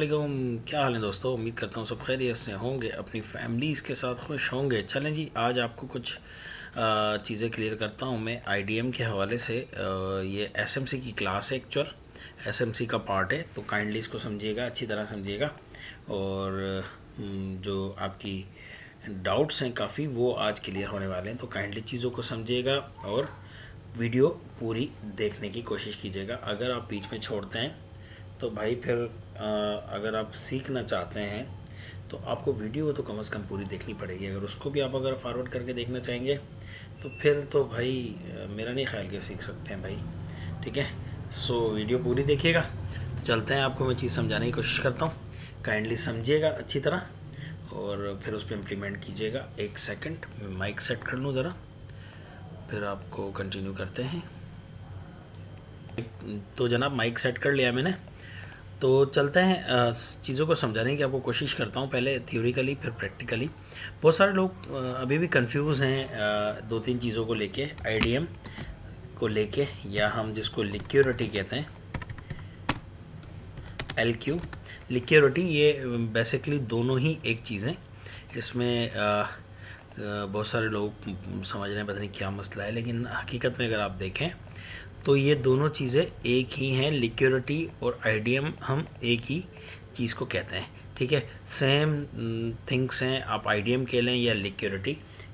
वालेकुम, क्या हाल है दोस्तों। उम्मीद करता हूँ सब खैरियत से होंगे, अपनी फैमिलीज़ के साथ खुश होंगे। चलें जी, आज आपको कुछ चीज़ें क्लियर करता हूँ मैं आईडीएम के हवाले से। ये एसएमसी की क्लास है, एक्चुअल एसएमसी का पार्ट है, तो काइंडली इसको समझिएगा, अच्छी तरह समझिएगा। और जो आपकी डाउट्स हैं काफ़ी, वो आज क्लियर होने वाले हैं, तो काइंडली चीज़ों को समझिएगा और वीडियो पूरी देखने की कोशिश कीजिएगा। अगर आप बीच में छोड़ते हैं तो भाई फिर अगर आप सीखना चाहते हैं तो आपको वीडियो तो कम से कम पूरी देखनी पड़ेगी। अगर उसको भी आप अगर फॉरवर्ड करके देखना चाहेंगे तो फिर तो भाई मेरा नहीं ख्याल के सीख सकते हैं भाई। ठीक है, सो वीडियो पूरी देखिएगा। तो चलते हैं, आपको मैं चीज़ समझाने की कोशिश करता हूँ, काइंडली समझिएगा अच्छी तरह और फिर उस पर इम्प्लीमेंट कीजिएगा। एक सेकंड, मैं माइक सेट कर लूँ ज़रा, फिर आपको कंटिन्यू करते हैं। तो जनाब माइक सेट कर लिया मैंने, तो चलते हैं चीज़ों को समझाने की आपको कोशिश करता हूँ, पहले थ्योरिकली फिर प्रैक्टिकली। बहुत सारे लोग अभी भी कंफ्यूज हैं दो तीन चीज़ों को लेके, आईडीएम को लेके, या हम जिसको लिक्योरिटी कहते हैं, एलक्यू लिक्योरिटी, ये बेसिकली दोनों ही एक चीज़ हैं। इसमें बहुत सारे लोग समझ रहे हैं पता नहीं क्या मसला है, लेकिन हकीकत में अगर आप देखें तो ये दोनों चीज़ें एक ही हैं। लिक्योरिटी और आईडीएम हम एक ही चीज़ को कहते हैं। ठीक है, सेम थिंग्स हैं, आप आईडीएम कह लें या लिक्योरिटी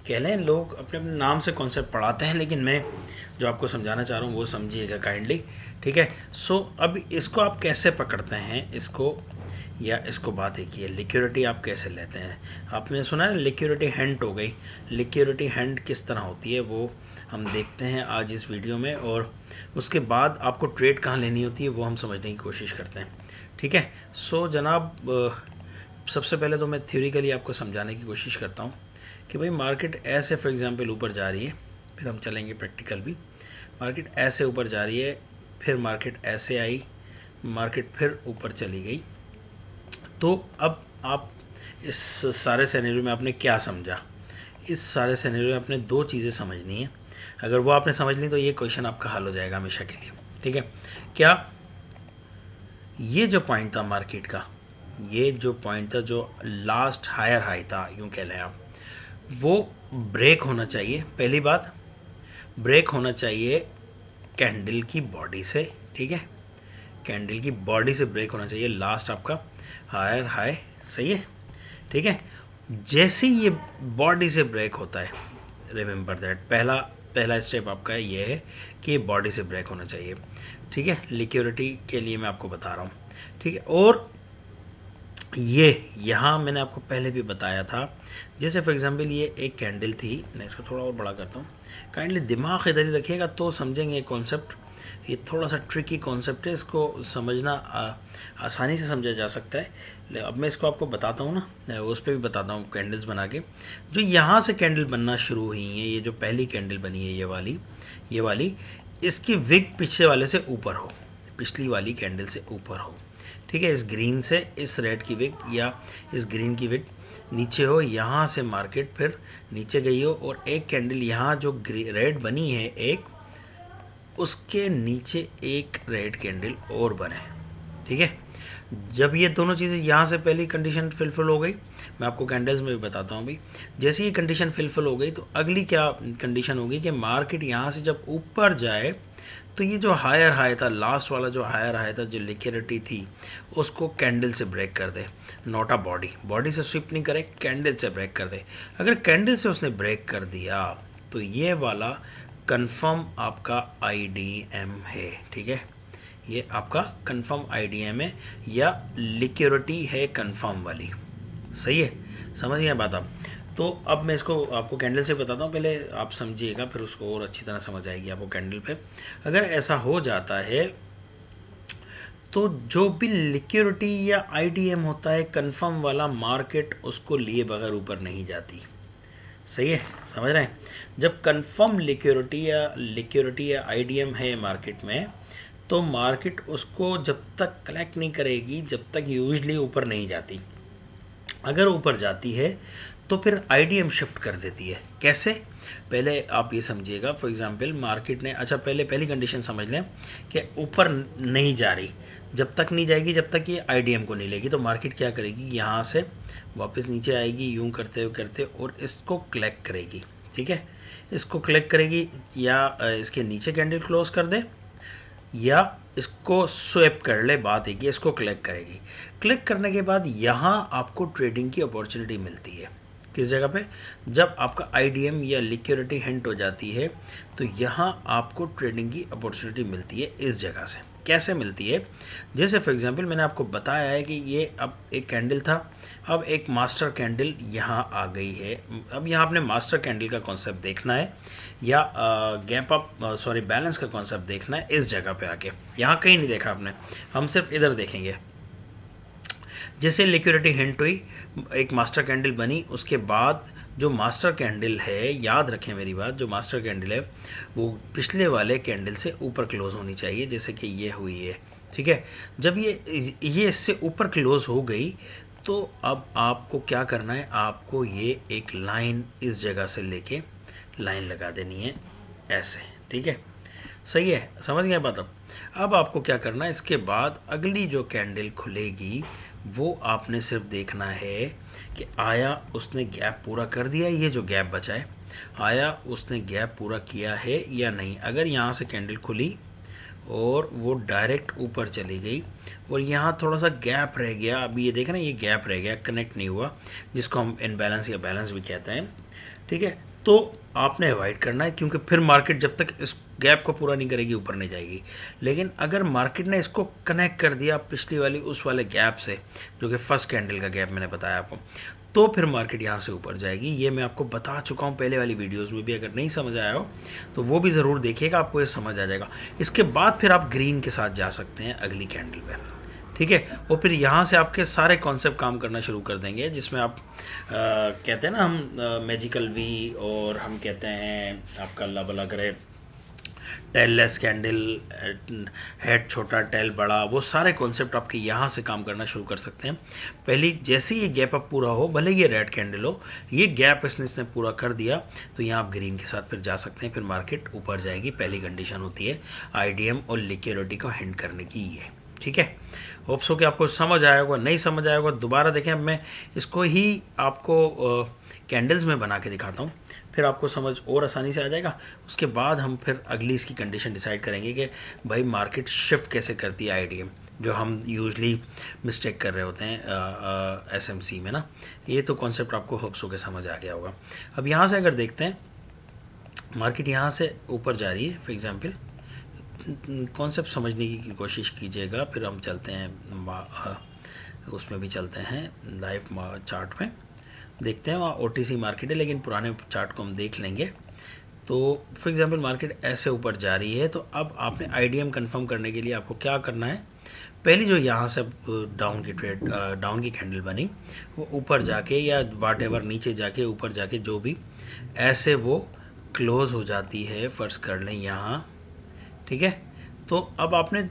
कह लें, लोग अपने अपने नाम से कॉन्सेप्ट पढ़ाते हैं, लेकिन मैं जो आपको समझाना चाह रहा हूँ वो समझिएगा काइंडली। ठीक है, सो अब इसको आप कैसे पकड़ते हैं, इसको या इसको बात एक ही है, लिक्योरिटी आप कैसे लेते हैं। आपने सुना है लिक्योरिटी हैंड हो गई, लिक्योरिटी हैंड किस तरह होती है वो हम देखते हैं आज इस वीडियो में, और उसके बाद आपको ट्रेड कहाँ लेनी होती है वो हम समझने की कोशिश करते हैं। ठीक है, सो जनाब सबसे पहले तो मैं थ्योरिकली आपको समझाने की कोशिश करता हूँ कि भाई मार्केट ऐसे फॉर एग्जांपल ऊपर जा रही है, फिर हम चलेंगे प्रैक्टिकल भी। मार्केट ऐसे ऊपर जा रही है, फिर मार्केट ऐसे आई, मार्केट फिर ऊपर चली गई। तो अब आप इस सारे सिनेरियो में आपने क्या समझा, इस सारे सिनेरियो में आपने दो चीज़ें समझनी है। अगर वो आपने समझ ली तो ये क्वेश्चन आपका हल हो जाएगा हमेशा के लिए। ठीक है, क्या ये जो पॉइंट था मार्केट का, ये जो पॉइंट था जो लास्ट हायर हाई था यूँ कह लें आप, वो ब्रेक होना चाहिए। पहली बात, ब्रेक होना चाहिए कैंडल की बॉडी से। ठीक है, कैंडल की बॉडी से ब्रेक होना चाहिए लास्ट आपका हायर हाई। सही है, ठीक है। जैसे ही ये बॉडी से ब्रेक होता है, रिमेंबर दैट पहला स्टेप आपका ये है कि ये बॉडी से ब्रेक होना चाहिए। ठीक है, लिक्योरिटी के लिए मैं आपको बता रहा हूँ। ठीक है, और ये यहाँ मैंने आपको पहले भी बताया था, जैसे फॉर एग्जांपल ये एक कैंडल थी, मैं इसको थोड़ा और बड़ा करता हूँ, काइंडली दिमाग इधर ही रखिएगा तो समझेंगे कॉन्सेप्ट। ये थोड़ा सा ट्रिकी कॉन्सेप्ट है, इसको समझना आसानी से समझा जा सकता है। अब मैं इसको आपको बताता हूँ ना, उस पर भी बताता हूँ कैंडल्स बना के। जो यहाँ से कैंडल बनना शुरू हुई है, ये जो पहली कैंडल बनी है ये वाली, इसकी विग पिछले वाले से ऊपर हो, पिछली वाली कैंडल से ऊपर हो। ठीक है, इस ग्रीन से इस रेड की विग या इस ग्रीन की विग नीचे हो, यहाँ से मार्केट फिर नीचे गई हो, और एक कैंडल यहाँ जो रेड बनी है एक, उसके नीचे एक रेड कैंडल और बने। ठीक है, जब ये दोनों चीज़ें यहाँ से पहली कंडीशन फिलफिल हो गई, मैं आपको कैंडल्स में भी बताता हूँ भाई, जैसे ये कंडीशन फिलफिल हो गई तो अगली क्या कंडीशन होगी कि मार्केट यहाँ से जब ऊपर जाए तो ये जो हायर हाई था, लास्ट वाला जो हायर हाई था, जो लिक्विडिटी थी, उसको कैंडल से ब्रेक कर दे, नॉट अ बॉडी से स्विप नहीं करे, कैंडल से ब्रेक कर दे। अगर कैंडल से उसने ब्रेक कर दिया तो ये वाला कंफर्म आपका आईडीएम है। ठीक है, ये आपका कंफर्म आईडीएम है या लिक्योरिटी है कंफर्म वाली। सही है, समझ गए बात आप। तो अब मैं इसको आपको कैंडल से बताता हूँ, पहले आप समझिएगा, फिर उसको और अच्छी तरह समझ आएगी आपको कैंडल पे। अगर ऐसा हो जाता है तो जो भी लिक्विडिटी या आईडीएम होता है कंफर्म वाला, मार्केट उसको लिए बगैर ऊपर नहीं जाती। सही है, समझ रहे हैं। जब कंफर्म लिक्विडिटी या आईडीएम है मार्केट में, तो मार्केट उसको जब तक कलेक्ट नहीं करेगी जब तक यूजली ऊपर नहीं जाती। अगर ऊपर जाती है तो फिर आईडीएम शिफ्ट कर देती है। कैसे, पहले आप ये समझिएगा। फॉर एग्जांपल मार्केट ने, अच्छा पहले पहली कंडीशन समझ लें कि ऊपर नहीं जा रही, जब तक नहीं जाएगी जब तक ये आईडीएम को नहीं लेगी। तो मार्केट क्या करेगी, यहाँ से वापस नीचे आएगी यूं करते हुए करते और इसको कलेक्ट करेगी। ठीक है, इसको कलेक्ट करेगी या इसके नीचे कैंडल क्लोज कर दे या इसको स्वेप कर ले, बात एक ही, इसको क्लिक करेगी। क्लिक करने के बाद यहाँ आपको ट्रेडिंग की अपॉर्चुनिटी मिलती है। किस जगह पे, जब आपका आईडीएम या लिक्विडिटी हिंट हो जाती है तो यहाँ आपको ट्रेडिंग की अपॉर्चुनिटी मिलती है इस जगह से। कैसे मिलती है, जैसे फॉर एग्जांपल मैंने आपको बताया है कि ये अब एक कैंडल था, अब एक मास्टर कैंडल यहाँ आ गई है। अब यहाँ आपने मास्टर कैंडल का कॉन्सेप्ट देखना है या गैप अप बैलेंस का कॉन्सेप्ट देखना है इस जगह पे आके। यहाँ कहीं नहीं देखा आपने, हम सिर्फ इधर देखेंगे। जैसे लिक्विडिटी हिंट हुई, एक मास्टर कैंडल बनी, उसके बाद जो मास्टर कैंडल है, याद रखें मेरी बात, जो मास्टर कैंडल है वो पिछले वाले कैंडल से ऊपर क्लोज होनी चाहिए, जैसे कि ये हुई है। ठीक है, जब ये इससे ऊपर क्लोज हो गई तो अब आपको क्या करना है, आपको ये एक लाइन इस जगह से लेके लाइन लगा देनी है ऐसे। ठीक है, सही है, समझ गए बात। अब आपको क्या करना है, इसके बाद अगली जो कैंडल खुलेगी वो आपने सिर्फ देखना है कि आया उसने गैप पूरा कर दिया, ये जो गैप बचा है आया उसने गैप पूरा किया है या नहीं। अगर यहाँ से कैंडल खुली और वो डायरेक्ट ऊपर चली गई और यहाँ थोड़ा सा गैप रह गया, अभी ये देखें ना, ये गैप रह गया, कनेक्ट नहीं हुआ, जिसको हम इनबैलेंस या बैलेंस भी कहते हैं। ठीक है, तो आपने अवॉइड करना है, क्योंकि फिर मार्केट जब तक इस गैप को पूरा नहीं करेगी ऊपर नहीं जाएगी। लेकिन अगर मार्केट ने इसको कनेक्ट कर दिया पिछली वाली उस वाले गैप से, जो कि फर्स्ट कैंडल का गैप मैंने बताया आपको, तो फिर मार्केट यहाँ से ऊपर जाएगी। ये मैं आपको बता चुका हूँ पहले वाली वीडियोस में भी, अगर नहीं समझ आया हो तो वो भी ज़रूर देखिएगा, आपको ये समझ आ जाएगा। इसके बाद फिर आप ग्रीन के साथ जा सकते हैं अगली कैंडल पे। ठीक है, और फिर यहाँ से आपके सारे कॉन्सेप्ट काम करना शुरू कर देंगे, जिसमें आप कहते हैं ना हम मैजिकल वी, और हम कहते हैं आपका अल्लाह भला करे टेल लेस कैंडल, हेड छोटा टेल बड़ा, वो सारे कॉन्सेप्ट आपके यहाँ से काम करना शुरू कर सकते हैं। पहली जैसे ये गैप अप पूरा हो, भले ये रेड कैंडल हो, ये गैप इसने पूरा कर दिया तो यहाँ आप ग्रीन के साथ फिर जा सकते हैं, फिर मार्केट ऊपर जाएगी। पहली कंडीशन होती है आईडीएम और लिक्विडिटी को हिंट करने की ये। ठीक है, होप्स हो कि आपको समझ आया होगा। नहीं समझ आया होगा दोबारा देखें, अब मैं इसको ही आपको कैंडल्स में बना के दिखाता हूँ, फिर आपको समझ और आसानी से आ जाएगा। उसके बाद हम फिर अगली इसकी कंडीशन डिसाइड करेंगे कि भाई मार्केट शिफ्ट कैसे करती है आईडीएम, जो हम यूजली मिस्टेक कर रहे होते हैं एसएमसी में ना। ये तो कॉन्सेप्ट आपको होप्स हो के समझ आ गया होगा। अब यहाँ से अगर देखते हैं, मार्केट यहाँ से ऊपर जा रही है, फॉर एग्जाम्पल कॉन्सेप्ट समझने की कोशिश कीजिएगा, फिर हम चलते हैं उसमें भी चलते हैं लाइव चार्ट में, देखते हैं। वहाँ ओटीसी मार्केट है, लेकिन पुराने चार्ट को हम देख लेंगे। तो फॉर एग्जांपल मार्केट ऐसे ऊपर जा रही है, तो अब आपने आईडीएम कंफर्म करने के लिए आपको क्या करना है, पहली जो यहाँ से डाउन की कैंडल बनी, वो ऊपर जाके या वाट एवर नीचे जाके ऊपर जाके जो भी ऐसे वो क्लोज़ हो जाती है, फ़र्ज़ कर लें यहाँ। ठीक है, तो अब आपने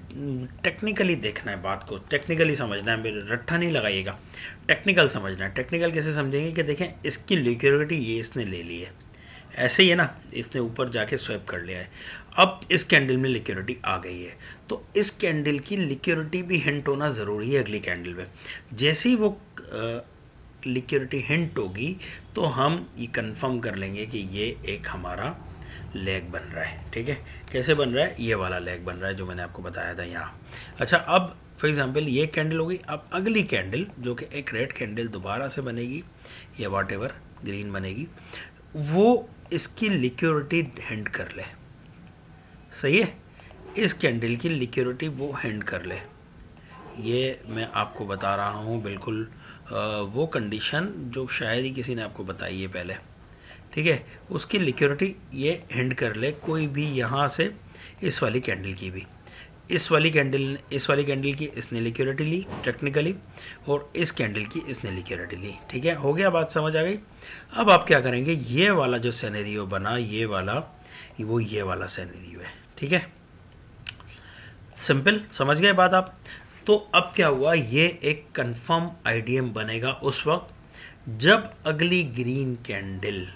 टेक्निकली देखना है, बात को टेक्निकली समझना है, मेरे रट्ठा नहीं लगाइएगा, टेक्निकल समझना है। टेक्निकल कैसे समझेंगे कि देखें इसकी लिक्विडिटी ये इसने ले ली है, ऐसे ही है ना, इसने ऊपर जाके स्वैप कर लिया है। अब इस कैंडल में लिक्विडिटी आ गई है, तो इस कैंडल की लिक्विडिटी भी हिंट होना ज़रूरी है अगली कैंडल में। जैसे ही वो लिक्विडिटी हिंट होगी तो हम ये कंफर्म कर लेंगे कि ये एक हमारा लेग बन रहा है। ठीक है, कैसे बन रहा है, ये वाला लेग बन रहा है जो मैंने आपको बताया था यहाँ। अच्छा, अब फॉर एग्जांपल ये कैंडल हो गई, अब अगली कैंडल जो कि एक रेड कैंडल दोबारा से बनेगी या वॉट एवर ग्रीन बनेगी, वो इसकी लिक्विडिटी हिंट कर ले। सही है, इस कैंडल की लिक्विडिटी वो हिंट कर ले। ये मैं आपको बता रहा हूँ बिल्कुल वो कंडीशन जो शायद ही किसी ने आपको बताई है पहले। ठीक है, उसकी लिक्विडिटी ये हिंट कर ले, कोई भी यहाँ से इस वाली कैंडल की भी, इस वाली कैंडल की इसने लिक्विडिटी ली टेक्निकली, और इस कैंडल की इसने लिक्विडिटी ली। ठीक है, हो गया, बात समझ आ गई। अब आप क्या करेंगे, ये वाला जो सिनेरियो बना, ये वाला सिनेरियो है। ठीक है, सिंपल, समझ गए बात आप। तो अब क्या हुआ, ये एक कंफर्म आईडीएम बनेगा उस वक्त जब अगली ग्रीन कैंडल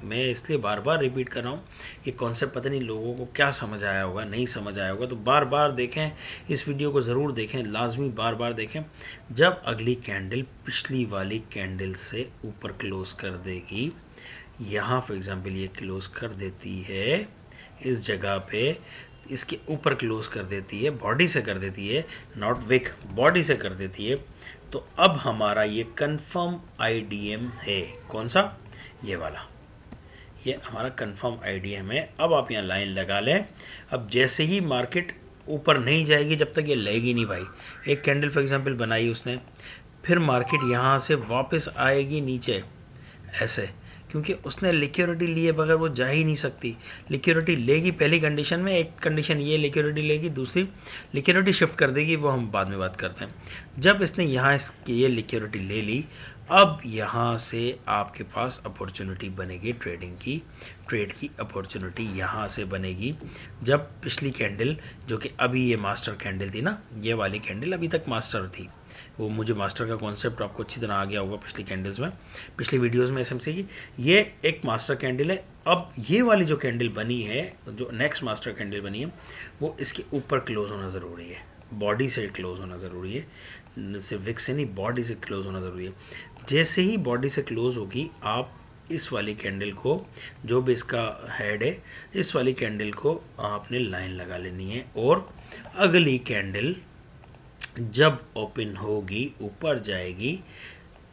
मैं इसलिए बार बार रिपीट कर रहा हूँ, ये कॉन्सेप्ट पता नहीं लोगों को क्या समझ आया होगा, नहीं समझ आया होगा, तो बार बार देखें, इस वीडियो को ज़रूर देखें, लाजमी बार बार देखें। जब अगली कैंडल पिछली वाली कैंडल से ऊपर क्लोज कर देगी, यहाँ फॉर एग्ज़ाम्पल ये क्लोज कर देती है इस जगह पे, इसके ऊपर क्लोज कर देती है, बॉडी से कर देती है, नॉट विक, बॉडी से कर देती है, तो अब हमारा ये कंफर्म आईडीएम है। कौन सा? ये वाला, ये हमारा कंफर्म आईडीएम है। अब आप यहाँ लाइन लगा लें। अब जैसे ही मार्केट ऊपर नहीं जाएगी जब तक ये लेगी नहीं भाई। एक कैंडल फॉर एग्जांपल बनाई उसने, फिर मार्केट यहाँ से वापस आएगी नीचे ऐसे, क्योंकि उसने लिक्विडिटी लिए बगैर वो जा ही नहीं सकती। लिक्विडिटी लेगी पहली कंडीशन में, एक कंडीशन ये लिक्विडिटी लेगी, दूसरी लिक्विडिटी शिफ्ट कर देगी, वो हम बाद में बात करते हैं। जब इसने यहाँ ये लिक्विडिटी ले ली, अब यहाँ से आपके पास अपॉर्चुनिटी बनेगी ट्रेडिंग की, ट्रेड की अपॉर्चुनिटी यहाँ से बनेगी। जब पिछली कैंडल, जो कि अभी ये मास्टर कैंडल थी ना, ये वाली कैंडल अभी तक मास्टर थी, वो मुझे मास्टर का कॉन्सेप्ट आपको अच्छी तरह आ गया होगा पिछली कैंडल्स में, पिछली वीडियोस में एसएमसी की। ये एक मास्टर कैंडल है। अब ये वाली जो कैंडल बनी है, जो नेक्स्ट मास्टर कैंडल बनी है, वो इसके ऊपर क्लोज होना ज़रूरी है, बॉडी से क्लोज होना ज़रूरी है, सिर्फ विक से नहीं, बॉडी से क्लोज होना ज़रूरी है। जैसे ही बॉडी से क्लोज होगी, आप इस वाली कैंडल को, जो भी इसका हेड है, इस वाली कैंडल को आपने लाइन लगा लेनी है, और अगली कैंडल जब ओपन होगी, ऊपर जाएगी,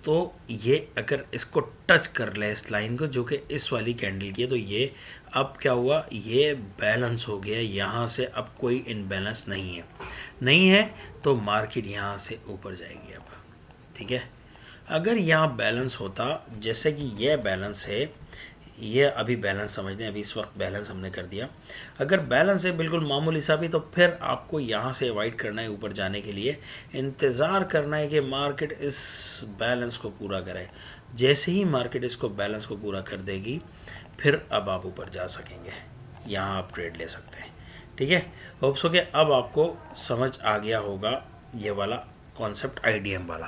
तो ये अगर इसको टच कर ले इस लाइन को, जो कि इस वाली कैंडल की है, तो ये अब क्या हुआ, ये बैलेंस हो गया। यहाँ से अब कोई इनबैलेंस नहीं है, तो मार्केट यहाँ से ऊपर जाएगी अब, ठीक है। अगर यहाँ बैलेंस होता, जैसे कि ये बैलेंस है, ये अभी बैलेंस समझ लें, अभी इस वक्त बैलेंस हमने कर दिया। अगर बैलेंस है बिल्कुल मामूली सा भी, तो फिर आपको यहाँ से अवॉइड करना है ऊपर जाने के लिए, इंतज़ार करना है कि मार्केट इस बैलेंस को पूरा करे। जैसे ही मार्केट इसको बैलेंस को पूरा कर देगी, फिर अब आप ऊपर जा सकेंगे, यहाँ आप ट्रेड ले सकते हैं, ठीक है। होप सो कि अब आपको समझ आ गया होगा ये वाला कॉन्सेप्ट, आईडीएम वाला।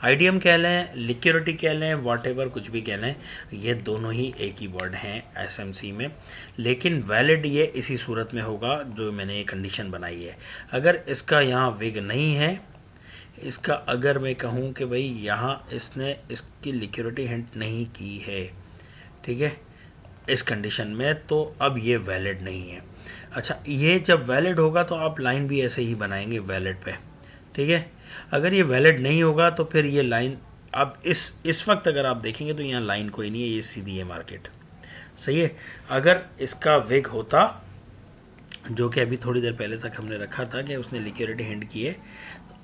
आईडीएम कह लें, लिक्विडिटी कह लें, व्हाटएवर कुछ भी कह लें, ये दोनों ही एक ही वर्ड हैं एसएमसी में, लेकिन वैलिड ये इसी सूरत में होगा जो मैंने ये कंडीशन बनाई है। अगर इसका यहाँ विग नहीं है, इसका अगर मैं कहूँ कि भाई यहाँ इसने इसकी लिक्विडिटी हिंट नहीं की है, ठीक है, इस कंडीशन में, तो अब ये वैलिड नहीं है। अच्छा, ये जब वैलिड होगा तो आप लाइन भी ऐसे ही बनाएंगे वैलिड पे, ठीक है। अगर ये वैलिड नहीं होगा तो फिर ये लाइन, अब इस वक्त अगर आप देखेंगे तो यहाँ लाइन कोई नहीं है, ये सीधी है मार्केट, सही है। अगर इसका विग होता, जो कि अभी थोड़ी देर पहले तक हमने रखा था कि उसने लिक्विडिटी हिंट की है,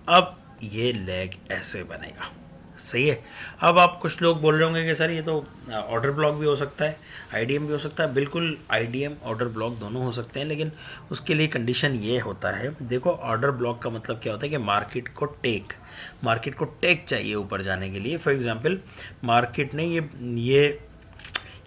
अब ये लेग ऐसे बनेगा, सही है। अब आप कुछ लोग बोल रहे होंगे कि सर ये तो ऑर्डर ब्लॉक भी हो सकता है, आईडीएम भी हो सकता है। बिल्कुल, आईडीएम ऑर्डर ब्लॉक दोनों हो सकते हैं, लेकिन उसके लिए कंडीशन ये होता है, देखो ऑर्डर ब्लॉक का मतलब क्या होता है कि मार्केट को टेक चाहिए ऊपर जाने के लिए। फॉर एग्जांपल, मार्केट ने ये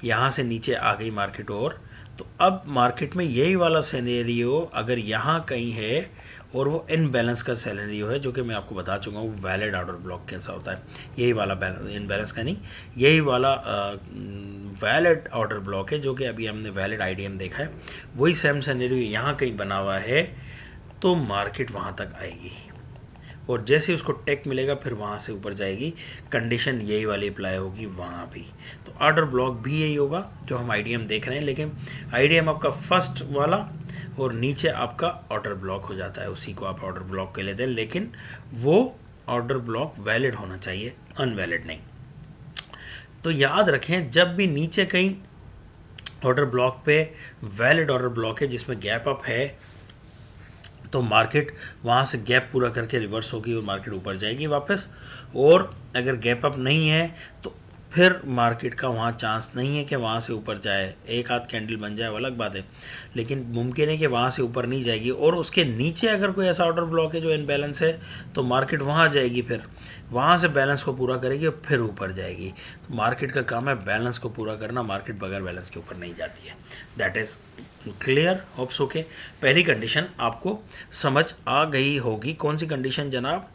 यहाँ से नीचे आ गई मार्केट, और तो अब मार्केट में यही वाला सिनेरियो अगर यहाँ कहीं है और वो इनबैलेंस का सिनेरियो है, जो कि मैं आपको बता चुका हूँ वैलिड ऑर्डर ब्लॉक कैसा होता है, यही वाला इनबैलेंस का नहीं, यही वाला वैलिड ऑर्डर ब्लॉक है, जो कि अभी हमने वैलिड आईडीएम देखा है, वही सेम सिनेरियो यहाँ कहीं बना हुआ है, तो मार्केट वहाँ तक आएगी, और जैसे उसको टेक मिलेगा फिर वहाँ से ऊपर जाएगी। कंडीशन यही वाली अप्लाई होगी वहाँ भी, तो ऑर्डर ब्लॉक भी यही होगा जो हम आईडीएम देख रहे हैं, लेकिन आईडीएम आपका फर्स्ट वाला और नीचे आपका ऑर्डर ब्लॉक हो जाता है, उसी को आप ऑर्डर ब्लॉक के लेते हैं, लेकिन वो ऑर्डर ब्लॉक वैलिड होना चाहिए, अनवैलिड नहीं। तो याद रखें, जब भी नीचे कहीं ऑर्डर ब्लॉक पे वैलिड ऑर्डर ब्लॉक है जिसमें गैप अप है, तो मार्केट वहाँ से गैप पूरा करके रिवर्स होगी और मार्केट ऊपर जाएगी वापस। और अगर गैप अप नहीं है तो फिर मार्केट का वहाँ चांस नहीं है कि वहाँ से ऊपर जाए। एक आध कैंडल बन जाए वो अलग बात है, लेकिन मुमकिन है कि वहाँ से ऊपर नहीं जाएगी। और उसके नीचे अगर कोई ऐसा ऑर्डर ब्लॉक है जो इनबैलेंस है, तो मार्केट वहाँ जाएगी, फिर वहाँ से बैलेंस को पूरा करेगी और फिर ऊपर जाएगी। तो मार्केट का काम है बैलेंस को पूरा करना, मार्केट बगैर बैलेंस के ऊपर नहीं जाती है। That is clear, hopes okay. पहली कंडीशन आपको समझ आ गई होगी। कौन सी कंडीशन जनाब?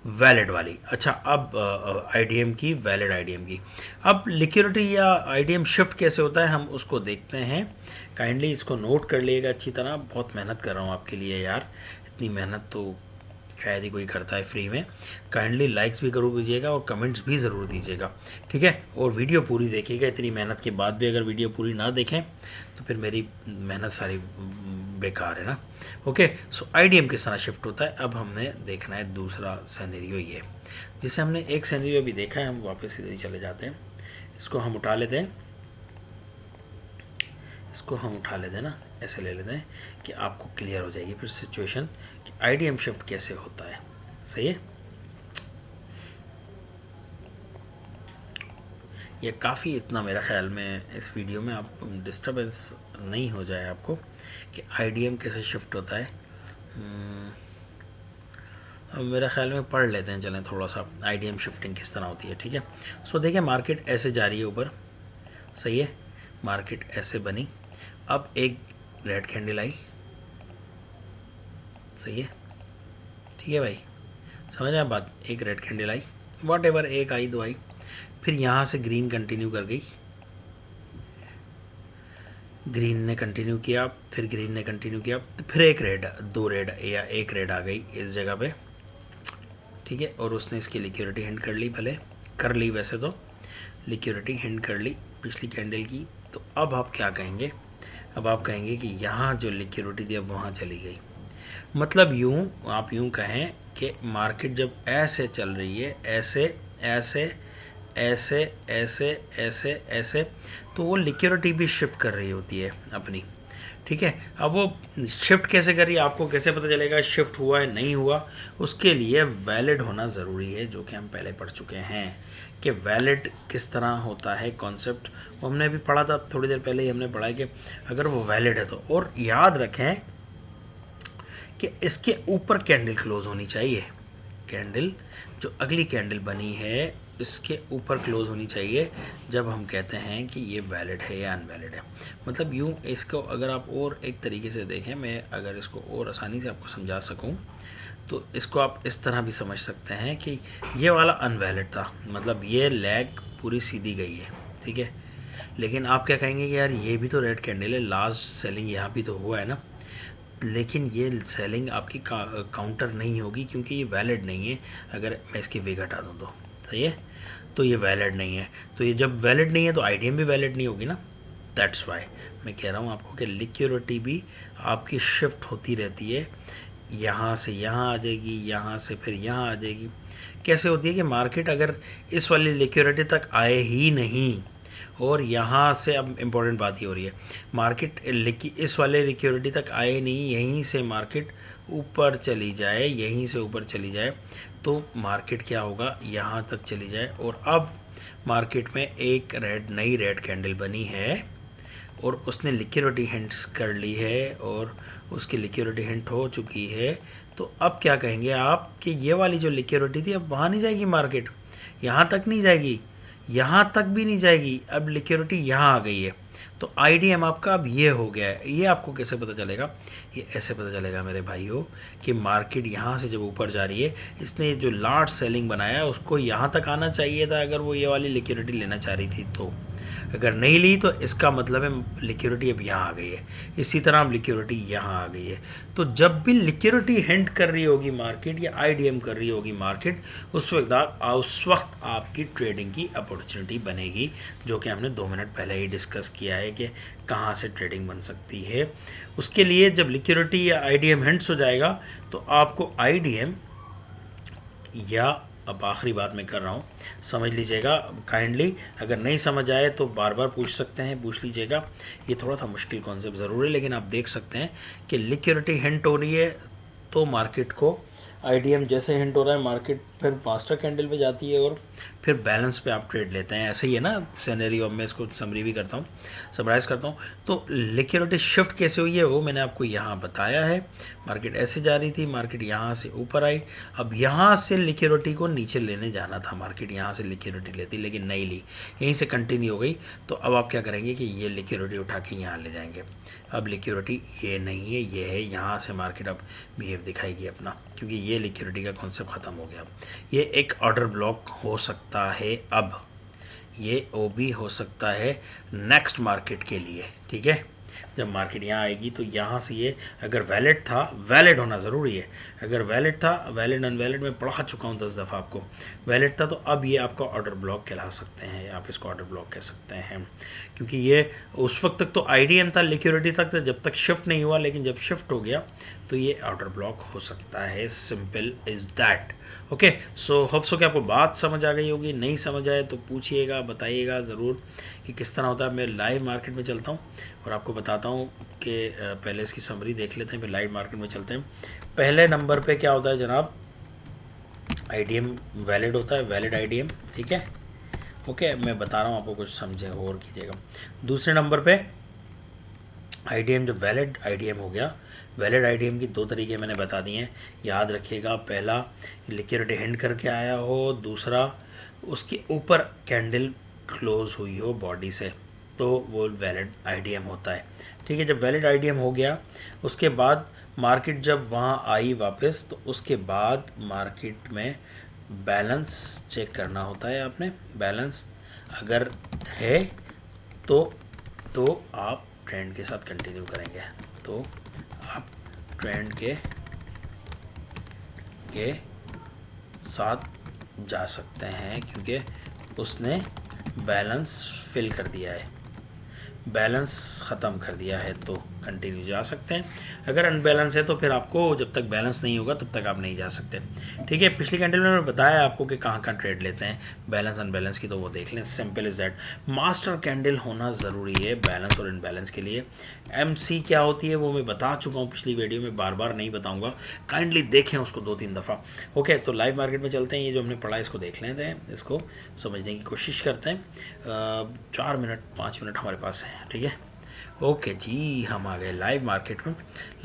वैलिड वाली। अच्छा, अब आईडीएम की, वैलिड आईडीएम की। अब लिक्विडिटी या आईडीएम शिफ्ट कैसे होता है हम उसको देखते हैं। काइंडली इसको नोट कर लीजिएगा अच्छी तरह। बहुत मेहनत कर रहा हूँ आपके लिए यार, इतनी मेहनत तो शायद ही कोई करता है फ्री में। काइंडली लाइक्स भी जरूर कीजिएगा और कमेंट्स भी ज़रूर दीजिएगा, ठीक है। और वीडियो पूरी देखिएगा। इतनी मेहनत के बाद भी अगर वीडियो पूरी ना देखें तो फिर मेरी मेहनत सारी बेकार है ना। ओके, सो आईडीएम किस तरह शिफ्ट होता है अब हमने देखना है। दूसरा सिनेरियो ये, जिसे हमने एक सिनेरियो भी देखा है, हम वापस इधर ही चले जाते हैं। इसको हम उठा लेते हैं, इसको हम उठा लेते हैं ना, ऐसे ले लेते हैं कि आपको क्लियर हो जाएगी फिर सिचुएशन कि आईडीएम शिफ्ट कैसे होता है। सही है, ये काफ़ी इतना मेरा ख्याल में इस वीडियो में आप डिस्टर्बेंस नहीं हो जाए आपको कि आईडीएम कैसे शिफ्ट होता है। अब मेरा ख्याल में पढ़ लेते हैं, चलें थोड़ा सा आईडीएम शिफ्टिंग किस तरह होती है, ठीक है। सो देखिए, मार्केट ऐसे जा रही है ऊपर, सही है, मार्केट ऐसे बनी। अब एक रेड कैंडल आई, सही है, ठीक है भाई, समझ रहे हैं बात। एक red candle I, what ever, एक आई, दो आई, फिर यहाँ से ग्रीन कंटिन्यू कर गई, ग्रीन ने कंटिन्यू किया, फिर ग्रीन ने कंटिन्यू किया, तो फिर एक रेड, दो रेड या एक रेड आ गई इस जगह पे, ठीक है। और उसने इसकी लिक्विडिटी हिंट कर ली, भले कर ली, वैसे तो लिक्विडिटी हिंट कर ली पिछली कैंडल की। तो अब आप क्या कहेंगे, अब आप कहेंगे कि यहाँ जो लिक्विडिटी थी अब वहाँ चली गई। मतलब यूँ, आप यूँ कहें कि मार्केट जब ऐसे चल रही है, ऐसे ऐसे ऐसे ऐसे ऐसे ऐसे, तो वो लिक्विडिटी भी शिफ्ट कर रही होती है अपनी, ठीक है। अब वो शिफ्ट कैसे कर रही है, आपको कैसे पता चलेगा शिफ्ट हुआ है नहीं हुआ। उसके लिए वैलिड होना ज़रूरी है, जो कि हम पहले पढ़ चुके हैं कि वैलिड किस तरह होता है कॉन्सेप्ट। वो हमने अभी पढ़ा था, थोड़ी देर पहले ही हमने पढ़ा है कि अगर वो वैलिड है तो। और याद रखें कि इसके ऊपर कैंडल क्लोज होनी चाहिए, कैंडल जो अगली कैंडल बनी है इसके ऊपर क्लोज होनी चाहिए जब हम कहते हैं कि ये वैलिड है या अनवैलिड है। मतलब यूँ इसको अगर आप और एक तरीके से देखें, मैं अगर इसको और आसानी से आपको समझा सकूं तो इसको आप इस तरह भी समझ सकते हैं कि ये वाला अनवैलिड था, मतलब ये लेग पूरी सीधी गई है, ठीक है। लेकिन आप क्या कहेंगे कि यार ये भी तो रेड कैंडल है, लास्ट सेलिंग यहाँ भी तो हुआ है ना, लेकिन ये सेलिंग आपकी काउंटर नहीं होगी क्योंकि ये वैलिड नहीं है। अगर मैं इसकी वे घटा दूँ तो सही है, तो ये वैलिड नहीं है। तो ये जब वैलिड नहीं है तो आईडीएम भी वैलिड नहीं होगी ना। दैट्स वाई मैं कह रहा हूँ आपको कि लिक्विडिटी भी आपकी शिफ्ट होती रहती है, यहाँ से यहाँ आ जाएगी, यहाँ से फिर यहाँ आ जाएगी। कैसे होती है कि मार्केट अगर इस वाली लिक्विडिटी तक आए ही नहीं, और यहाँ से अब इम्पोर्टेंट बात ये हो रही है, मार्केट इस वाले लिक्विडिटी तक आए नहीं, यहीं से मार्केट ऊपर चली जाए, यहीं से ऊपर चली जाए, तो मार्केट क्या होगा, यहाँ तक चली जाए। और अब मार्केट में एक नई रेड कैंडल बनी है और उसने लिक्विडिटी हिंट्स कर ली है और उसकी लिक्विडिटी हिंट हो चुकी है। तो अब क्या कहेंगे आप कि ये वाली जो लिक्विडिटी थी अब वहाँ नहीं जाएगी, मार्केट यहाँ तक नहीं जाएगी, यहाँ तक भी नहीं जाएगी, अब लिक्विडिटी यहाँ आ गई है। तो आईडीएम आपका अब ये हो गया है। ये आपको कैसे पता चलेगा, ये ऐसे पता चलेगा मेरे भाइयों कि मार्केट यहाँ से जब ऊपर जा रही है, इसने जो लार्ज सेलिंग बनाया है उसको यहाँ तक आना चाहिए था अगर वो ये वाली लिक्विडिटी लेना चाह रही थी तो। अगर नहीं ली तो इसका मतलब है लिक्विडिटी अब यहाँ आ गई है। इसी तरह अब लिक्विडिटी यहाँ आ गई है। तो जब भी लिक्विडिटी हिंट कर रही होगी मार्केट या आईडीएम कर रही होगी मार्केट, उस वक्त आपकी ट्रेडिंग की अपॉर्चुनिटी बनेगी, जो कि हमने 2 मिनट पहले ही डिस्कस किया है कि कहाँ से ट्रेडिंग बन सकती है। उसके लिए जब लिक्विडिटी या आईडीएम हिंट्स हो जाएगा तो आपको आईडीएम या, अब आखिरी बात मैं कर रहा हूँ, समझ लीजिएगा काइंडली। अगर नहीं समझ आए तो बार बार पूछ सकते हैं, पूछ लीजिएगा। ये थोड़ा सा मुश्किल कॉन्सेप्ट ज़रूर है, लेकिन आप देख सकते हैं कि लिक्विडिटी हिंट हो रही है तो मार्केट को, आईडीएम जैसे हिंट हो रहा है मार्केट फिर मास्टर कैंडल पे जाती है और फिर बैलेंस पे आप ट्रेड लेते हैं। ऐसे ही है ना सिनेरियो। अब मैं इसको समरी भी करता हूँ, समराइज़ करता हूँ। तो लिक्विडिटी शिफ्ट कैसे हुई है वो मैंने आपको यहाँ बताया है। मार्केट ऐसे जा रही थी, मार्केट यहाँ से ऊपर आई, अब यहाँ से लिक्विडिटी को नीचे लेने जाना था, मार्केट यहाँ से लिक्विडिटी लेती लेकिन नहीं ली, यहीं से कंटिन्यू हो गई। तो अब आप क्या करेंगे कि ये लिक्विडिटी उठा के यहाँ ले जाएंगे। अब लिक्विडिटी ये नहीं है, ये है, यहाँ से मार्केट अब बिहेव दिखाएगी अपना, क्योंकि ये लिक्विडिटी का कॉन्सेप्ट ख़त्म हो गया। ये एक ऑर्डर ब्लॉक हो सकता है, अब ये ओ भी हो सकता है नेक्स्ट मार्केट के लिए, ठीक है। जब मार्केट यहाँ आएगी तो यहाँ से ये अगर वैलिड था, वैलिड होना ज़रूरी है, अगर वैलिड था, वैलिड अनवैलिड मैं पढ़ा चुका हूँ 10 दफ़ा आपको, वैलिड था तो अब ये आपका ऑर्डर ब्लॉक कहला सकते हैं, आप इसको ऑर्डर ब्लॉक कह सकते हैं, क्योंकि ये उस वक्त तक तो आईडीएम था, लिक्विडिटी तक तो जब तक शिफ्ट नहीं हुआ, लेकिन जब शिफ्ट हो गया तो ये ऑर्डर ब्लॉक हो सकता है। Simple is that. Okay, so hope so कि आपको बात समझ आ गई होगी। नहीं समझ आए तो पूछिएगा, बताइएगा ज़रूर कि किस तरह होता है। मैं लाइव मार्केट में चलता हूँ और आपको बताता हूँ कि पहले इसकी समरी देख लेते हैं, फिर लाइव मार्केट में चलते हैं। पहले नंबर पे क्या होता है जनाब, आईडीएम वैलिड होता है, वैलिड आईडीएम, ठीक है। ओके, मैं बता रहा हूँ आपको, कुछ समझे और कीजिएगा। दूसरे नंबर पे आईडीएम जब वैलिड आईडीएम हो गया, वैलिड आईडीएम की 2 तरीके मैंने बता दिए हैं, याद रखिएगा। पहला लिक्विडिटी हिंट करके आया हो, दूसरा उसके ऊपर कैंडल क्लोज हुई हो बॉडी से, तो वो वैलिड आईडीएम होता है, ठीक है। जब वैलिड आईडीएम हो गया उसके बाद मार्केट जब वहाँ आई वापस, तो उसके बाद मार्केट में बैलेंस चेक करना होता है आपने। बैलेंस अगर है तो आप ट्रेंड के साथ कंटिन्यू करेंगे, तो आप ट्रेंड के साथ जा सकते हैं, क्योंकि उसने बैलेंस फिल कर दिया है, बैलेंस ख़त्म कर दिया है, तो कंटिन्यू जा सकते हैं। अगर अनबैलेंस है तो फिर आपको जब तक बैलेंस नहीं होगा तब तक आप नहीं जा सकते, ठीक है। पिछली कैंडल में मैंने बताया आपको कि कहाँ कहाँ ट्रेड लेते हैं बैलेंस अनबैलेंस की, तो वो देख लें। Simple is that. Master candle होना ज़रूरी है बैलेंस और इनबैलेंस के लिए। एमसी क्या होती है वो मैं बता चुका हूँ पिछली वीडियो में, बार बार नहीं बताऊँगा, काइंडली देखें उसको 2-3 दफ़ा। ओके, तो लाइव मार्केट में चलते हैं। ये जो हमने पढ़ा इसको देख लेते हैं, इसको समझने की कोशिश करते हैं। 4 मिनट 5 मिनट हमारे पास है, ठीक है। ओके जी, हम आ गए लाइव मार्केट में।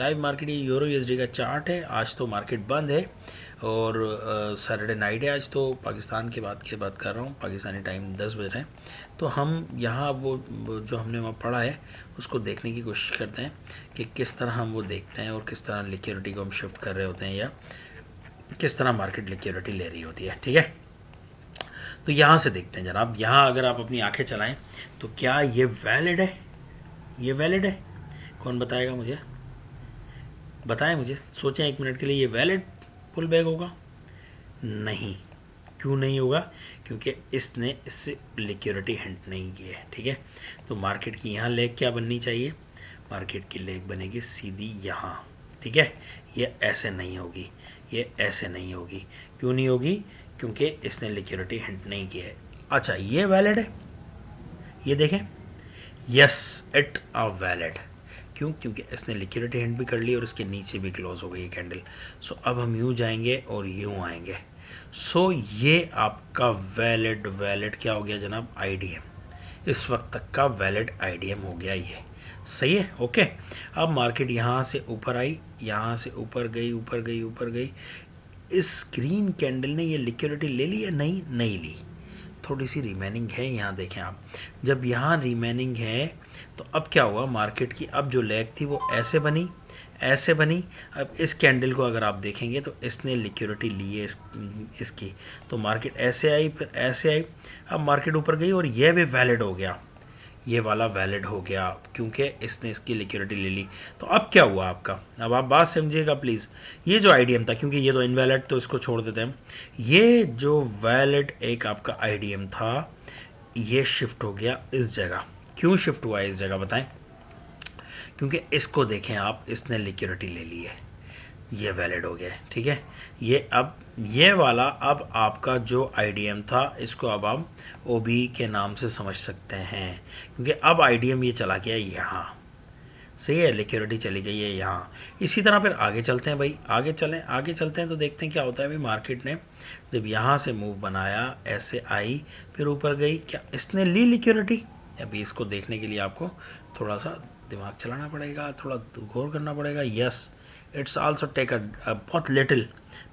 लाइव मार्केट ये यूरो यूएसडी का चार्ट है। आज तो मार्केट बंद है और सैटरडे नाइट है आज, तो पाकिस्तान के बात कर रहा हूँ, पाकिस्तानी टाइम 10 बज रहे हैं। तो हम यहाँ वो जो हमने वहाँ पढ़ा है उसको देखने की कोशिश करते हैं कि किस तरह हम वो देखते हैं और किस तरह लिक्विडिटी को हम शिफ्ट कर रहे होते हैं, या किस तरह मार्केट लिक्विडिटी ले रही होती है, ठीक है। तो यहाँ से देखते हैं जनाब। यहाँ अगर आप अपनी आंखें चलाएं तो क्या ये वैलिड है, ये वैलिड है? कौन बताएगा मुझे, बताएं मुझे, सोचें 1 मिनट के लिए। ये वैलिड पुल बैक होगा? नहीं। क्यों नहीं होगा? क्योंकि इसने इससे लिक्विडिटी हिंट नहीं की है, ठीक है। तो मार्केट की यहाँ लेग क्या बननी चाहिए, मार्केट की लेग बनेगी सीधी यहाँ, ठीक है। ये ऐसे नहीं होगी, ये ऐसे नहीं होगी। क्यों नहीं होगी? क्योंकि इसने लिक्विडिटी हिंट नहीं की है। अच्छा, ये वैलिड है, ये देखें, यस इट आ वैलिड। क्यों? क्योंकि इसने लिक्विडिटी हिंट भी कर ली और इसके नीचे भी क्लोज हो गई कैंडल। सो अब हम यूँ जाएंगे और यूँ आएंगे। सो ये आपका वैलिड क्या हो गया जनाब, आईडीएम। इस वक्त तक का वैलिड आईडीएम हो गया ये, सही है। ओके, अब मार्केट यहाँ से ऊपर आई, यहाँ से ऊपर गई। इस ग्रीन कैंडल ने ये लिक्विडिटी ले ली या नहीं ली? थोड़ी सी रिमेनिंग है, यहाँ देखें आप। जब यहाँ रिमेनिंग है तो अब क्या हुआ, मार्केट की अब जो लेग थी वो ऐसे बनी। अब इस कैंडल को अगर आप देखेंगे तो इसने लिक्विडिटी ली है इसकी, तो मार्केट ऐसे आई, फिर ऐसे आई, अब मार्केट ऊपर गई और यह भी वैलिड हो गया, ये वाला वैलिड हो गया क्योंकि इसने इसकी लिक्विडिटी ले ली। तो अब क्या हुआ आपका, अब आप बात समझिएगा प्लीज़। ये जो आईडीएम था, क्योंकि ये तो इनवैलिड, तो इसको छोड़ देते हैं। ये जो वैलिड एक आपका आईडीएम था, ये शिफ्ट हो गया इस जगह। क्यों शिफ्ट हुआ इस जगह बताएं? क्योंकि इसको देखें आप, इसने लिक्विडिटी ले ली है, ये वैलिड हो गया, ठीक है। ये वाला अब आपका जो आईडीएम था, इसको अब हम ओबी के नाम से समझ सकते हैं, क्योंकि अब आईडीएम ये चला गया यहाँ, सही है, लिक्विडिटी चली गई है यहाँ। इसी तरह फिर आगे चलते हैं भाई, आगे चलते हैं तो देखते हैं क्या होता है। भाई मार्केट ने जब यहाँ से मूव बनाया, ऐसे आई, फिर ऊपर गई, क्या इसने ली लिक्विडिटी? अभी इसको देखने के लिए आपको थोड़ा सा दिमाग चलाना पड़ेगा, थोड़ा गौर करना पड़ेगा। यस, इट्स आल्सो टेक बहुत लिटिल,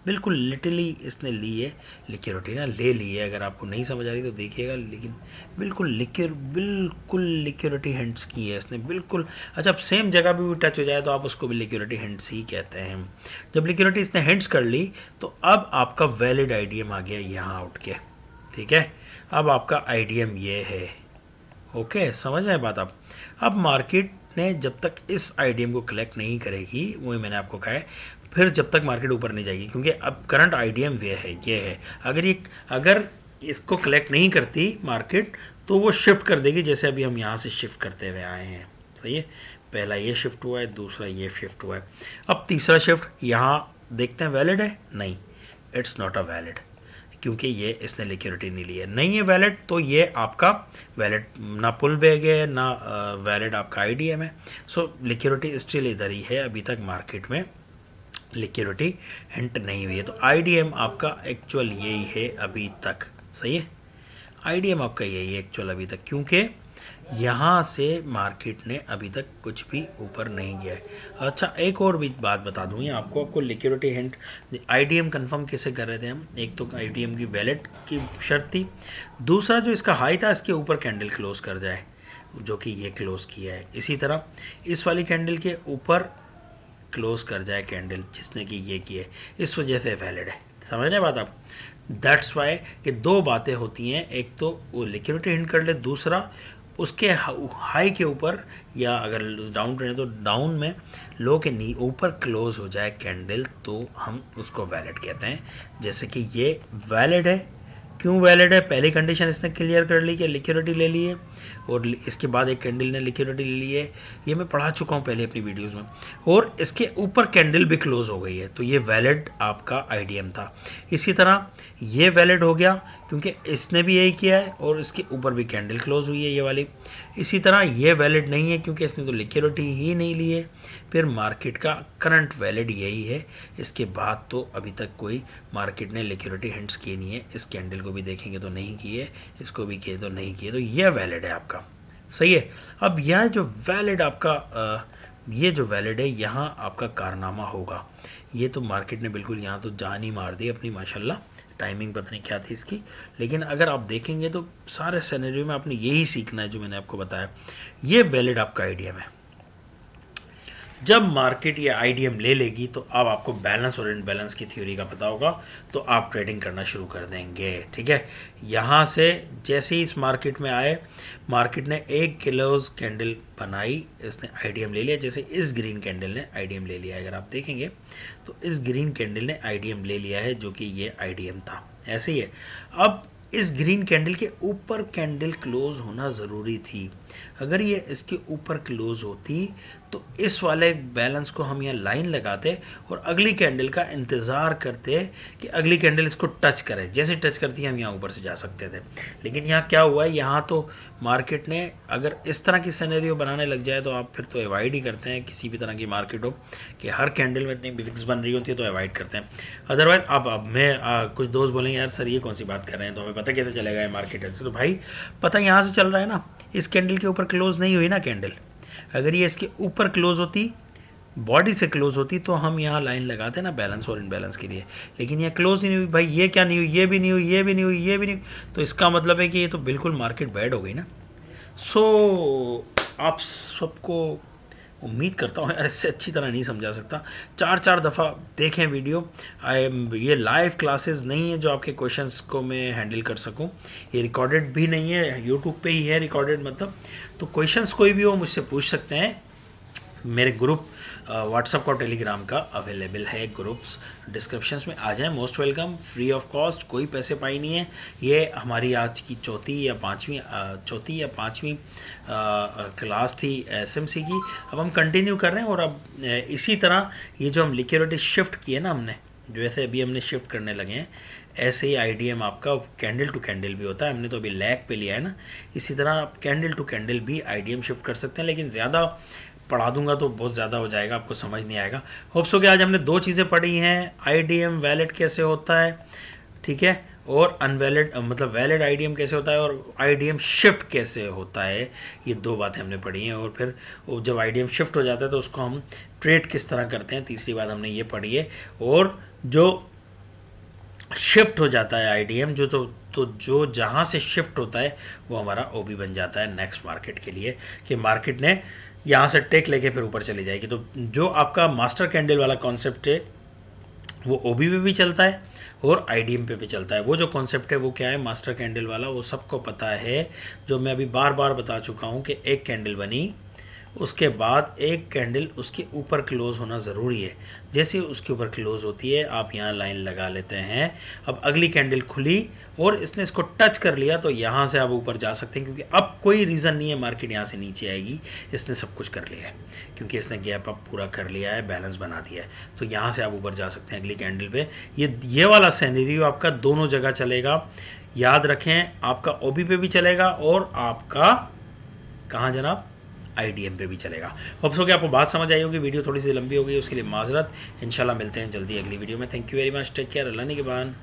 बिल्कुल लिटिली इसने ली है लिक्विडिटी ना, ले ली है। अगर आपको नहीं समझ आ रही तो देखिएगा, लेकिन बिल्कुल लिक्विडिटी हिंट्स की है इसने, बिल्कुल। अच्छा, अब सेम जगह भी टच हो जाए तो आप उसको भी लिक्विडिटी हिंट्स ही कहते हैं। जब लिक्विडिटी इसने हिंट्स कर ली तो अब आपका वैलिड आईडीएम आ गया यहाँ उठ के, ठीक है। अब आपका आईडीएम ये है, ओके, समझ रहे हैं बात आप। अब मार्केट ने जब तक इस आईडीएम को कलेक्ट नहीं करेगी, वही मैंने आपको कहा है, फिर जब तक मार्केट ऊपर नहीं जाएगी, क्योंकि अब करंट आईडीएम ये है। अगर इसको कलेक्ट नहीं करती मार्केट तो वो शिफ्ट कर देगी, जैसे अभी हम यहाँ से शिफ्ट करते हुए आए हैं। सही है, पहला ये शिफ्ट हुआ है, दूसरा ये शिफ्ट हुआ है, अब तीसरा शिफ्ट यहाँ देखते हैं वैलिड है, नहीं, इट्स नॉट अ वैलिड, क्योंकि ये इसने लिक्विडिटी नहीं ली है, नहीं है वैलिड, तो ये आपका वैलिड ना पुल बैग है ना वैलिड आपका आईडीएम है। सो लिक्विडिटी स्टिल इधर ही है, अभी तक मार्केट में लिक्विडिटी हिंट नहीं हुई है। तो आईडीएम आपका एक्चुअल यही है अभी तक, सही है, आईडीएम आपका यही है एक्चुअल अभी तक, क्योंकि यहाँ से मार्केट ने अभी तक कुछ भी ऊपर नहीं गया है। अच्छा, एक और भी बात बता दूँ ये आपको लिक्विडिटी हिंट, आईडीएम कंफर्म कैसे कर रहे थे हम। एक तो आईडीएम की वैलिड की शर्त थी, दूसरा जो इसका हाई था इसके ऊपर कैंडल क्लोज कर जाए, जो कि ये क्लोज किया है। इसी तरह इस वाली कैंडल के ऊपर क्लोज कर जाए कैंडल जिसने कि ये किया है, इस वजह से वैलिड है। समझ रहे बात आप। दैट्स वाई कि दो बातें होती हैं, एक तो वो लिक्विडिटी हिंट कर ले, दूसरा उसके हाई के ऊपर, या अगर डाउन ट्रेंड है तो डाउन में लो के नी ऊपर क्लोज हो जाए कैंडल, तो हम उसको वैलिड कहते हैं। जैसे कि ये वैलिड है, क्यों वैलिड है? पहली कंडीशन इसने क्लियर कर ली कि लिक्विडिटी ले ली है, और इसके बाद एक कैंडल ने लिक्विडिटी ले ली है, ये मैं पढ़ा चुका हूँ पहले अपनी वीडियोस में, और इसके ऊपर कैंडल भी क्लोज हो गई है, तो ये वैलिड आपका आईडीएम था। इसी तरह ये वैलिड हो गया क्योंकि इसने भी यही किया है और इसके ऊपर भी कैंडल क्लोज हुई है ये वाली। इसी तरह ये वैलिड नहीं है क्योंकि इसने तो लिक्विडिटी ही नहीं ली है। फिर मार्केट का करंट वैलिड यही है, इसके बाद तो अभी तक कोई मार्केट ने लिक्विडिटी हिंट्स किए नहीं है। इस कैंडल को भी देखेंगे तो नहीं किए, इसको भी किए तो नहीं किए, तो ये वैलिड है आपका, सही है। अब यह जो वैलिड आपका ये जो वैलिड है, यहाँ आपका कारनामा होगा। ये तो मार्केट ने बिल्कुल यहाँ तो जान ही मार दी अपनी, माशाल्लाह। टाइमिंग पता नहीं क्या थी इसकी, लेकिन अगर आप देखेंगे तो सारे सिनेरियो में आपने यही सीखना है जो मैंने आपको बताया। ये वैलिड आपका आईडीएम है। जब मार्केट ये आईडीएम ले लेगी तो अब आपको बैलेंस और इनबैलेंस की थ्योरी का पता होगा, तो आप ट्रेडिंग करना शुरू कर देंगे, ठीक है। यहाँ से जैसे ही इस मार्केट में आए, मार्केट ने एक क्लोज कैंडल बनाई, इसने आईडीएम ले लिया। जैसे इस ग्रीन कैंडल ने आईडीएम ले लिया, अगर आप देखेंगे तो इस ग्रीन कैंडल ने आईडीएम ले लिया है, जो कि ये आईडीएम था, ऐसे ही है। अब इस ग्रीन कैंडल के ऊपर कैंडल क्लोज होना ज़रूरी थी। अगर ये इसके ऊपर क्लोज होती तो इस वाले बैलेंस को हम यहाँ लाइन लगाते और अगली कैंडल का इंतज़ार करते कि अगली कैंडल इसको टच करे। जैसे टच करती है हम यहाँ ऊपर से जा सकते थे, लेकिन यहाँ क्या हुआ है, यहाँ तो मार्केट ने अगर इस तरह की सिनेरियो बनाने लग जाए तो आप फिर तो अवॉइड ही करते हैं किसी भी तरह की मार्केट हो कि हर कैंडल में इतनी विक्स बन रही होती है, तो अवॉइड करते हैं। अदरवाइज अब मैं कुछ दोस्त बोलेंगे यार सर ये कौन सी बात कर रहे हैं, तो हमें पता कैसे चलेगा ये मार्केट ऐसे। तो भाई पता यहाँ से चल रहा है ना, इस कैंडल के ऊपर क्लोज नहीं हुई ना कैंडल, अगर ये इसके ऊपर क्लोज होती, बॉडी से क्लोज होती, तो हम यहाँ लाइन लगाते ना बैलेंस और इनबैलेंस के लिए, लेकिन ये क्लोज ही नहीं हुई। भाई ये क्या नहीं हुई, ये भी नहीं हुई, ये भी नहीं हुई, ये भी नहीं हुई, तो इसका मतलब है कि ये तो बिल्कुल मार्केट बैड हो गई ना। सो आप सबको उम्मीद करता हूँ यार इससे अच्छी तरह नहीं समझा सकता, 4 दफ़ा देखें वीडियो। ये लाइव क्लासेस नहीं है जो आपके क्वेश्चंस को मैं हैंडल कर सकूं, ये रिकॉर्डेड भी नहीं है, यूट्यूब पे ही है रिकॉर्डेड मतलब। तो क्वेश्चंस कोई भी हो मुझसे पूछ सकते हैं। मेरे ग्रुप व्हाट्सअप और टेलीग्राम का अवेलेबल है, ग्रुप्स डिस्क्रिप्शंस में आ जाएं, most welcome, free of cost, कोई पैसे पाई नहीं है। ये हमारी आज की चौथी या पाँचवीं क्लास थी एसएमसी की, अब हम कंटिन्यू कर रहे हैं। और अब इसी तरह ये जो हम लिक्विडिटी शिफ्ट किए ना हमने, जैसे अभी हमने शिफ्ट करने लगे हैं, ऐसे ही आईडीएम आपका कैंडल टू कैंडल भी होता है। हमने तो अभी लैग पे लिया है ना, इसी तरह आप कैंडल टू कैंडल भी आईडीएम शिफ्ट कर सकते हैं, लेकिन ज़्यादा पढ़ा दूंगा तो बहुत ज़्यादा हो जाएगा, आपको समझ नहीं आएगा। होप्स हो कि आज हमने 2 चीज़ें पढ़ी हैं, आईडीएम वैलिड कैसे होता है, ठीक है, और अनवैलिड मतलब वैलिड आईडीएम कैसे होता है, और आईडीएम शिफ्ट कैसे होता है। ये 2 बातें हमने पढ़ी हैं। और फिर जब आईडीएम शिफ्ट हो जाता है तो उसको हम ट्रेड किस तरह करते हैं, तीसरी बात हमने ये पढ़ी है। और जो शिफ्ट हो जाता है आईडीएम तो जो जहाँ से शिफ्ट होता है वो हमारा ओबी बन जाता है नेक्स्ट मार्केट के लिए, कि मार्केट ने यहाँ से टेक लेके फिर ऊपर चली जाएगी। तो जो आपका मास्टर कैंडल वाला कॉन्सेप्ट है वो ओबी पे भी चलता है और आईडीएम पे भी चलता है। वो जो कॉन्सेप्ट है वो क्या है, मास्टर कैंडल वाला, वो सबको पता है, जो मैं अभी बार बार बता चुका हूँ कि एक कैंडल बनी, उसके बाद एक कैंडल उसके ऊपर क्लोज होना ज़रूरी है। जैसे उसके ऊपर क्लोज होती है आप यहाँ लाइन लगा लेते हैं। अब अगली कैंडल खुली और इसने इसको टच कर लिया तो यहाँ से आप ऊपर जा सकते हैं, क्योंकि अब कोई रीज़न नहीं है मार्केट यहाँ से नीचे आएगी। इसने सब कुछ कर लिया है, क्योंकि इसने गैप अप पूरा कर लिया है, बैलेंस बना दिया है, तो यहाँ से आप ऊपर जा सकते हैं अगली कैंडल पे। ये वाला सिनेरियो आपका दोनों जगह चलेगा, याद रखें। आपका ओबी पे भी चलेगा और आपका कहाँ जनाब, आईडीएम पे भी चलेगा। होप्स हो कि आपको बात समझ आई होगी। वीडियो थोड़ी सी लंबी हो गई, उसके लिए माजरत। इंशाल्लाह मिलते हैं जल्दी अगली वीडियो में। Thank you very much, take care, अल्लाह निगहबान।